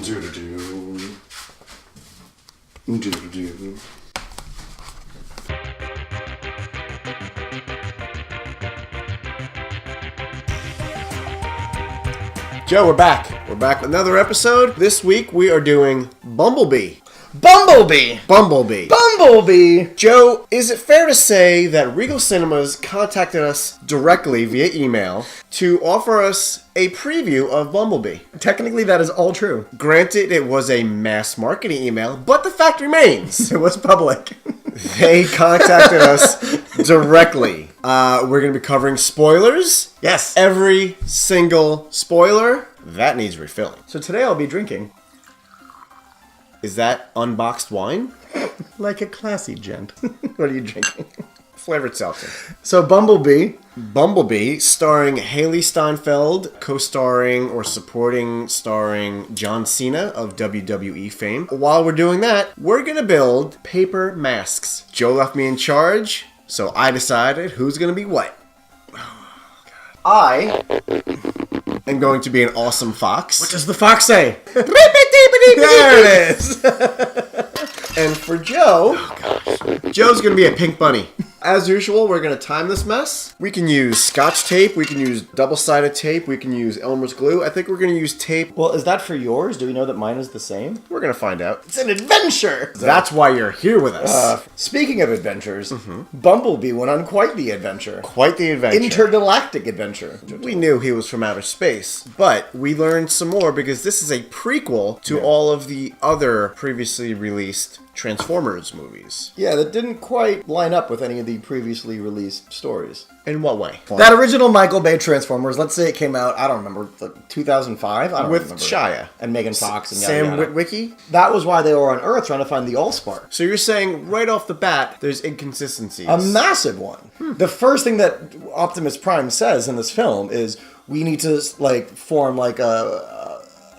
Do-do-do. Do-do-do. Joe, we're back. We're back with another episode. This week we are doing Bumblebee. Bumblebee! Bumblebee. Bumblebee! Joe, is it fair to say that Regal Cinemas contacted us directly via email to offer us a preview of Bumblebee? Technically, that is all true. Granted, it was a mass marketing email, but the fact remains. It was public. They contacted us directly. We're going to be covering spoilers. Yes. Every single spoiler. That needs refilling. So today I'll be drinking Is that unboxed wine? like a classy gent. What are you drinking? Flavored seltzer. So Bumblebee, starring Haley Steinfeld, co-starring or starring John Cena of WWE fame. While we're doing that, we're going to build paper masks. Joe left me in charge, so I decided who's going to be what. I am going to be an awesome fox. What does the fox say? There it is. And for Joe, Joe's going to be a pink bunny. As usual, we're going to time this mess. We can use Scotch tape. We can use double-sided tape. We can use Elmer's glue. I think we're going to use tape. Well, is that for yours? Do we know that mine is the same? We're going to find out. It's an adventure! That's why you're here with us. Speaking of adventures, Bumblebee went on quite the adventure. Quite the adventure. Intergalactic adventure. We knew he was from outer space, but we learned some more because this is a prequel to all of the other previously released Transformers movies. Yeah, that didn't quite line up with any of the previously released stories. In what way? That original Michael Bay Transformers, let's say it came out, I don't remember, 2005? I don't With remember. Shia. And Megan Fox and yada Sam yada. Witwicky? That was why they were on Earth trying to find the Allspark. So you're saying right off the bat, there's inconsistencies. A massive one. The first thing that Optimus Prime says in this film is, we need to, form, a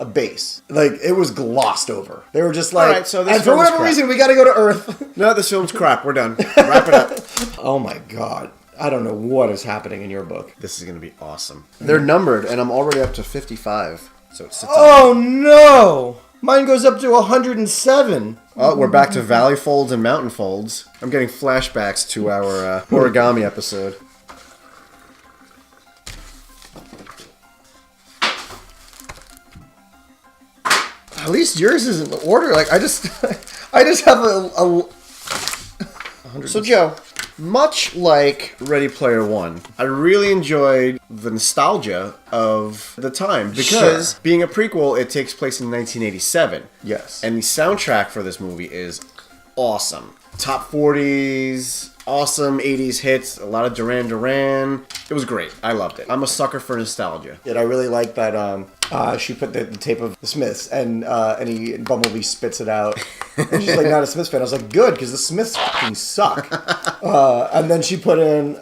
base. It was glossed over. They were just like, All right, so this and for film is whatever crap. reason, we gotta go to Earth. No, this film's crap. We're done. Wrap it up. Oh my god. I don't know what is happening in your book. This is going to be awesome. They're numbered, and I'm already up to 55. So it sits Oh no! Mine goes up to 107. Oh, we're back to valley folds and mountain folds. I'm getting flashbacks to our origami episode. At least yours is in order. I just have a So, Joe, much like Ready Player One, I really enjoyed the nostalgia of the time because being a prequel, it takes place in 1987. Yes. And the soundtrack for this movie is awesome. Top 40s, awesome 80s hits, a lot of Duran Duran. It was great. I loved it. I'm a sucker for nostalgia. I really like that she put the tape of the Smiths and Bumblebee spits it out. And she's like, not a Smiths fan. I was like, good, because the Smiths fucking suck. And then she put in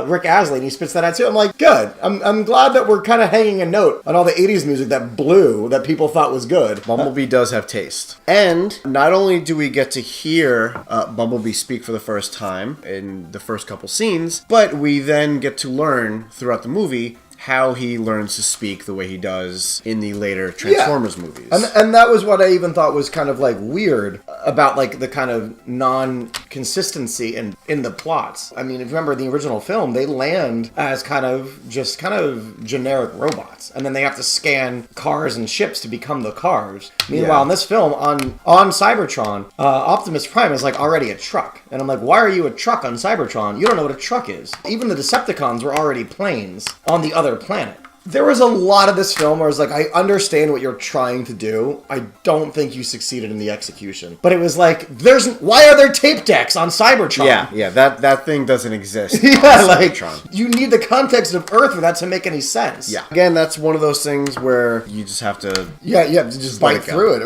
Rick Astley and he spits that out too. I'm like, good. I'm glad that we're kind of hanging a note on all the 80s music that blew, that people thought was good. Bumblebee does have taste. And not only do we get to hear Bumblebee speak for the first time in the first couple scenes, but we then get to learn throughout the movie how he learns to speak the way he does in the later Transformers movies. And that was what I even thought was kind of weird about the kind of non-consistency in the plots. I mean, if you remember the original film, they land as kind of generic robots. And then they have to scan cars and ships to become the cars. Meanwhile, in this film, on Cybertron, Optimus Prime is already a truck. And I'm like, why are you a truck on Cybertron? You don't know what a truck is. Even the Decepticons were already planes on the other planet. There was a lot of this film where I was like, I understand what you're trying to do. I don't think you succeeded in the execution. But it was like, why are there tape decks on Cybertron? Yeah, that thing doesn't exist yeah, on Cybertron. You need the context of Earth for that to make any sense. Yeah. Again, that's one of those things where you just have to... Yeah, you have to just bite through it.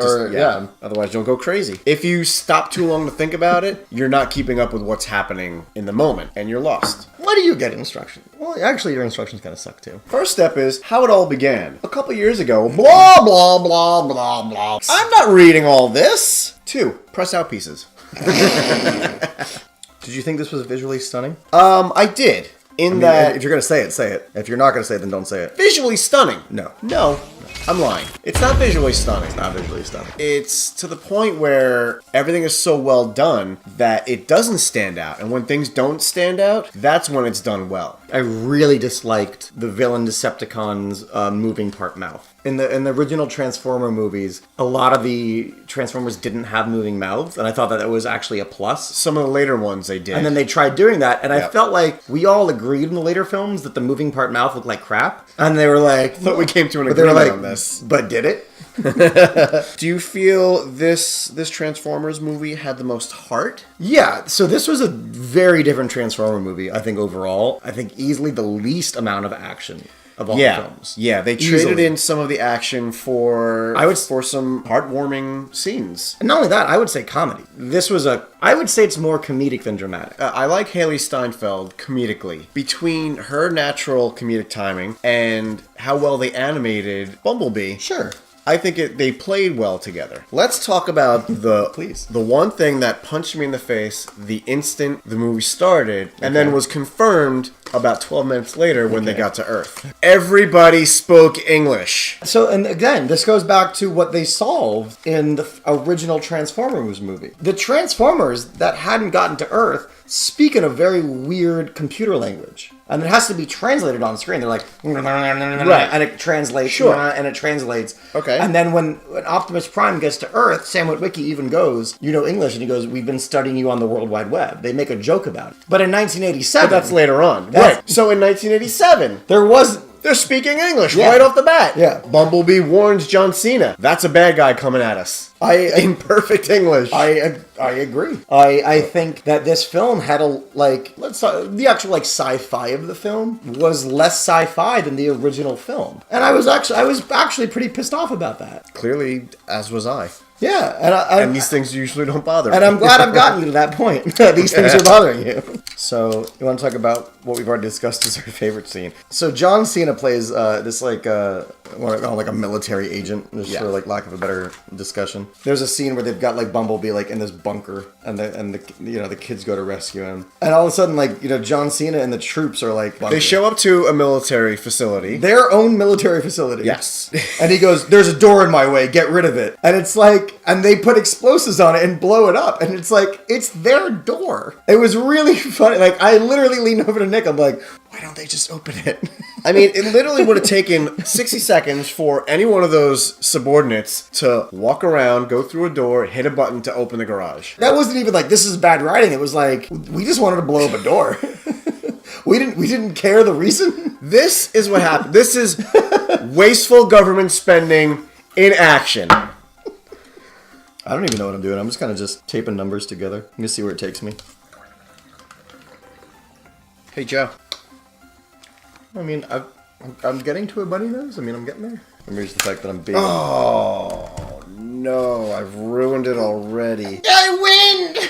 Otherwise, don't go crazy. If you stop too long to think about it, you're not keeping up with what's happening in the moment, and you're lost. Why do you get instructions? Well, actually, your instructions kind of suck, too. First step is how it all began. A couple years ago, blah, blah, blah, blah, blah. I'm not reading all this. 2, press out pieces. Did you think this was visually stunning? I did. that if you're going to say it, say it. If you're not going to say it, then don't say it. visually stunning. No. I'm lying. It's not visually stunning. It's not visually stunning. It's to the point where everything is so well done that it doesn't stand out. And when things don't stand out, that's when it's done well. I really disliked the villain Decepticon's moving part mouth. In the original Transformer movies, a lot of the Transformers didn't have moving mouths, and I thought that was actually a plus. Some of the later ones they did. And then they tried doing that, and I felt like we all agreed in the later films that the moving part mouth looked like crap. And they were like... I thought we came to an agreement on this. But did it? Do you feel this Transformers movie had the most heart? Yeah, so this was a very different Transformer movie, I think, overall. I think easily the least amount of action of all the films. Yeah, they traded in some of the action for some heartwarming scenes. And not only that, I would say comedy. I would say it's more comedic than dramatic. I like Haley Steinfeld comedically. Between her natural comedic timing and how well they animated Bumblebee. Sure. I think they played well together. Let's talk about the one thing that punched me in the face the instant the movie started, and then was confirmed about 12 minutes later when they got to Earth. Everybody spoke English. So, and again, this goes back to what they solved in the original Transformers movie. The Transformers that hadn't gotten to Earth speak in a very weird computer language. And it has to be translated on screen. They're like, right. And it translates, sure. And it translates. Okay. And then when Optimus Prime gets to Earth, Sam Witwicky even goes, you know English, and he goes, we've been studying you on the World Wide Web. They make a joke about it. But in 1987... But that's later on. Right. So in 1987... They're speaking English right off the bat. Yeah. Bumblebee warns John Cena. That's a bad guy coming at us. In perfect English. I agree. I think that this film had the actual sci-fi of the film was less sci-fi than the original film. And I was actually pretty pissed off about that. Clearly, as was I. Yeah, and these things usually don't bother me. And I'm glad I've gotten you to that point. These things are bothering you. So, you want to talk about what we've already discussed as our favorite scene? So, John Cena plays this like a military agent, just for lack of a better discussion. There's a scene where they've got Bumblebee in this bunker, and the kids go to rescue him, and all of a sudden John Cena and the troops are they show up to a military facility, their own military facility. Yes, and he goes, "There's a door in my way. Get rid of it." And it's and they put explosives on it and blow it up, and it's their door. It was really funny. I literally leaned over to Nick. I'm like, why don't they just open it? I mean, it literally would have taken 60 seconds for any one of those subordinates to walk around, go through a door, hit a button to open the garage. That wasn't even this is bad writing. It was we just wanted to blow up a door. We didn't care the reason. This is what happened. This is wasteful government spending in action. I don't even know what I'm doing. I'm just kind of just taping numbers together. I'm going to see where it takes me. Hey, Joe. I mean, I'm getting to it, buddy, knows. I mean, I'm getting there. Maybe it's the fact that I'm being... Oh, no. I've ruined it already. I win!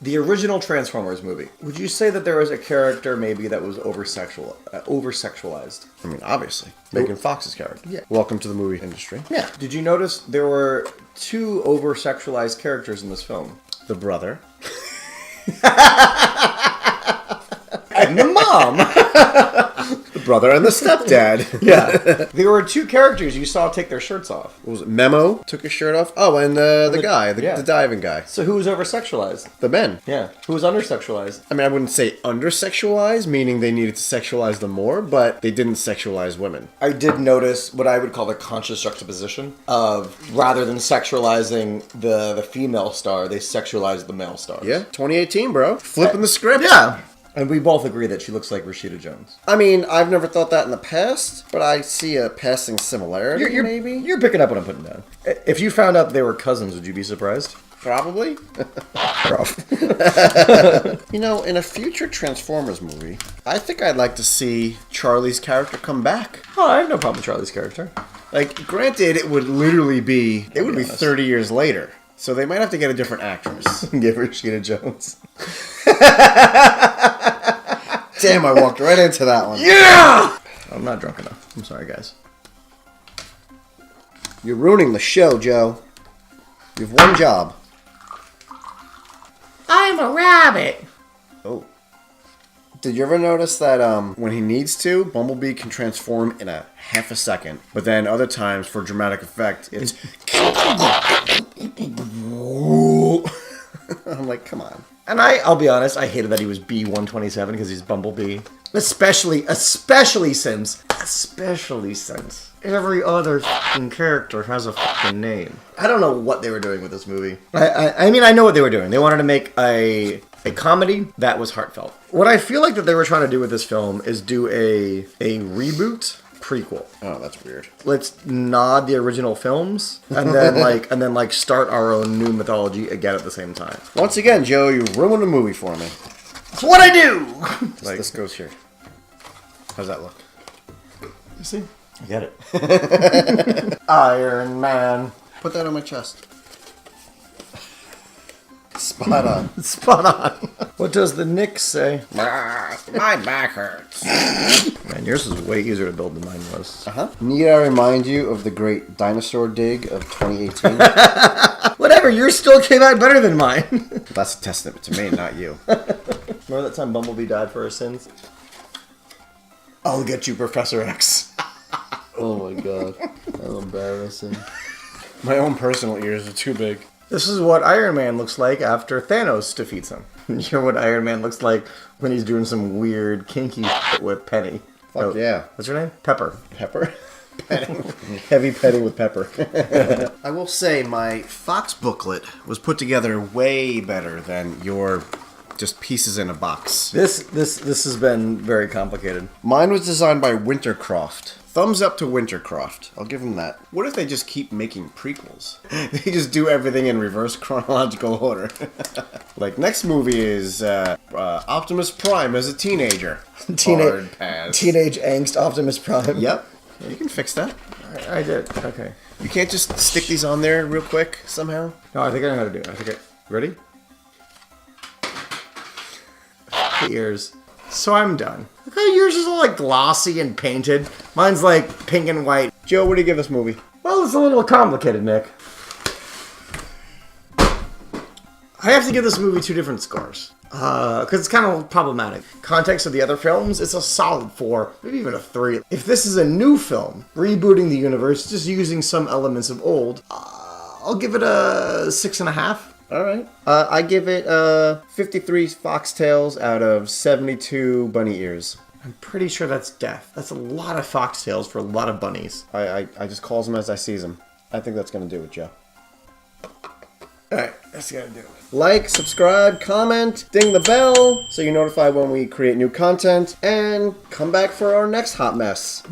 The original Transformers movie. Would you say that there was a character maybe that was over-sexualized? I mean, obviously. Megan Fox's character. Yeah. Welcome to the movie industry. Yeah. Did you notice there were two over-sexualized characters in this film? The brother. And the mom. The brother and the stepdad. Yeah. There were two characters you saw take their shirts off. What was it? Memo took his shirt off? Oh, and the guy, the diving guy. So who was over-sexualized? The men. Yeah. Who was under-sexualized? I mean, I wouldn't say under-sexualized, meaning they needed to sexualize them more, but they didn't sexualize women. I did notice what I would call the conscious juxtaposition of, rather than sexualizing the female star, they sexualized the male stars. Yeah, 2018, bro. Flipping the script. Yeah. And we both agree that she looks like Rashida Jones. I mean, I've never thought that in the past, but I see a passing similarity, maybe? You're picking up what I'm putting down. If you found out they were cousins, would you be surprised? Probably. You know, in a future Transformers movie, I think I'd like to see Charlie's character come back. Oh, I have no problem with Charlie's character. Granted, it would literally be... It would be 30 years later. So they might have to get a different actress. Give Rashida Jones. Damn, I walked right into that one. Yeah! I'm not drunk enough. I'm sorry, guys. You're ruining the show, Joe. You've one job. I'm a rabbit. Oh. Did you ever notice that when he needs to, Bumblebee can transform in a half a second, but then other times for dramatic effect, it's. I'm like, come on. And I'll be honest, I hated that he was B-127 because he's Bumblebee. Especially since every other fucking character has a fucking name. I don't know what they were doing with this movie. I mean, I know what they were doing. They wanted to make a comedy that was heartfelt. What I feel like that they were trying to do with this film is do a reboot prequel. Oh, that's weird. Let's nod the original films and then start our own new mythology again at the same time. Once again, Joe, you ruined a movie for me. That's what I do! Like, this goes here. How's that look? You see? I get it. Iron Man. Put that on my chest. Spot on. Spot on. What does the Nick say? My back hurts. Man, yours is way easier to build than mine was. Need I remind you of the great dinosaur dig of 2018? Whatever, yours still came out better than mine. That's a testament to me, not you. Remember that time Bumblebee died for our sins? I'll get you, Professor X. Oh my god. How embarrassing. My own personal ears are too big. This is what Iron Man looks like after Thanos defeats him. You know what Iron Man looks like when he's doing some weird kinky shit with Penny. Fuck yeah. What's her name? Pepper. Pepper? Petting. Heavy petting with Pepper. I will say my Fox booklet was put together way better than your just pieces in a box. This has been very complicated. Mine was designed by Wintercroft. Thumbs up to Wintercroft. I'll give them that. What if they just keep making prequels? They just do everything in reverse chronological order. Like, next movie is Optimus Prime as a teenager. Teenage angst Optimus Prime. Yep. You can fix that. I did. Okay. You can't just stick these on there real quick somehow? No, I think I know how to do it. Ready? The ears. So I'm done. Look how yours is all like glossy and painted. Mine's like pink and white. Joe, what do you give this movie? Well, it's a little complicated, Nick. I have to give this movie 2 different scores. Because it's kind of problematic. Context of the other films, it's a solid 4, maybe even a 3. If this is a new film, rebooting the universe, just using some elements of old, I'll give it a 6.5. All right. I give it 53 foxtails out of 72 bunny ears. I'm pretty sure that's death. That's a lot of foxtails for a lot of bunnies. I just calls them as I sees them. I think that's going to do it, Joe. Alright, that's gonna do it. Like, subscribe, comment, ding the bell so you're notified when we create new content, and come back for our next hot mess.